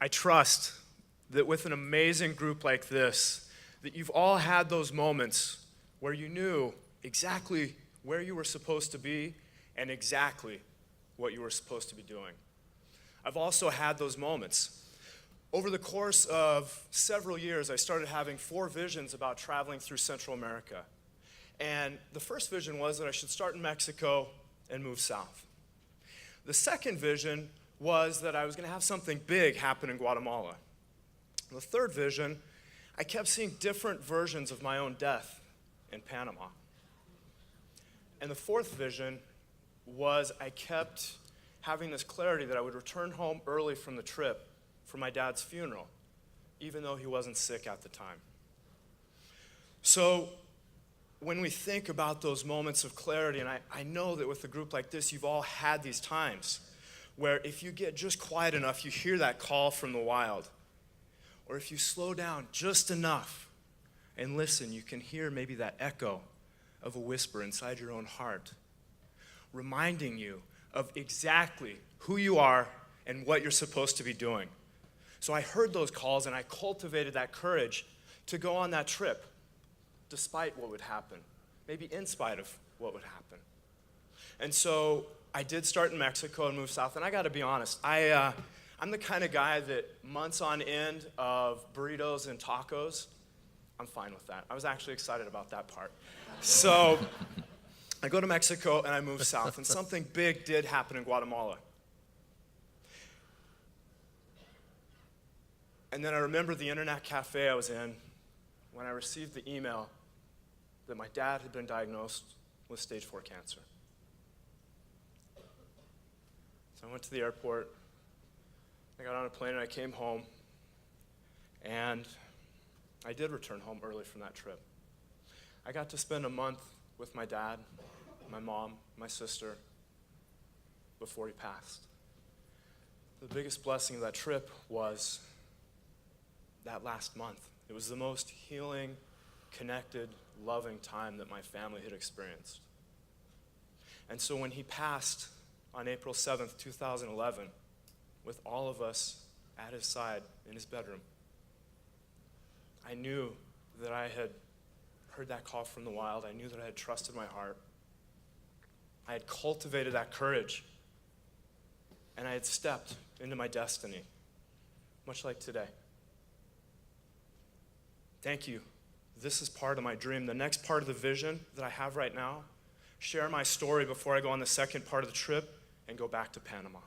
I trust that with an amazing group like this, that you've all had those moments where you knew exactly where you were supposed to be and exactly what you were supposed to be doing. I've also had those moments. Over the course of several years, I started having 4 visions about traveling through Central America. And the first vision was that I should start in Mexico and move south. The second vision was that I was going to have something big happen in Guatemala. The third vision, I kept seeing different versions of my own death in Panama. And the fourth vision was I kept having this clarity that I would return home early from the trip for my dad's funeral, even though he wasn't sick at the time. So when we think about those moments of clarity, and I know that with a group like this, you've all had these times where if you get just quiet enough, you hear that call from the wild. Or if you slow down just enough and listen, you can hear maybe that echo of a whisper inside your own heart, reminding you of exactly who you are and what you're supposed to be doing. So I heard those calls and I cultivated that courage to go on that trip, despite what would happen, maybe in spite of what would happen. And so I did start in Mexico and move south, and I gotta be honest, I'm the kind of guy that months on end of burritos and tacos, I'm fine with that. I was actually excited about that part. So I go to Mexico and I move south, and something big did happen in Guatemala. And then I remember the internet cafe I was in when I received the email that my dad had been diagnosed with stage 4 cancer. So I went to the airport, I got on a plane and I came home, and I did return home early from that trip. I got to spend a month with my dad, my mom, my sister, before he passed. The biggest blessing of that trip was that last month. It was the most healing, connected, loving time that my family had experienced. And so when he passed on April 7th, 2011, with all of us at his side in his bedroom, I knew that I had heard that call from the wild. I knew that I had trusted my heart. I had cultivated that courage, and I had stepped into my destiny, much like today. Thank you. This is part of my dream. The next part of the vision that I have right now, share my story before I go on the second part of the trip and go back to Panama.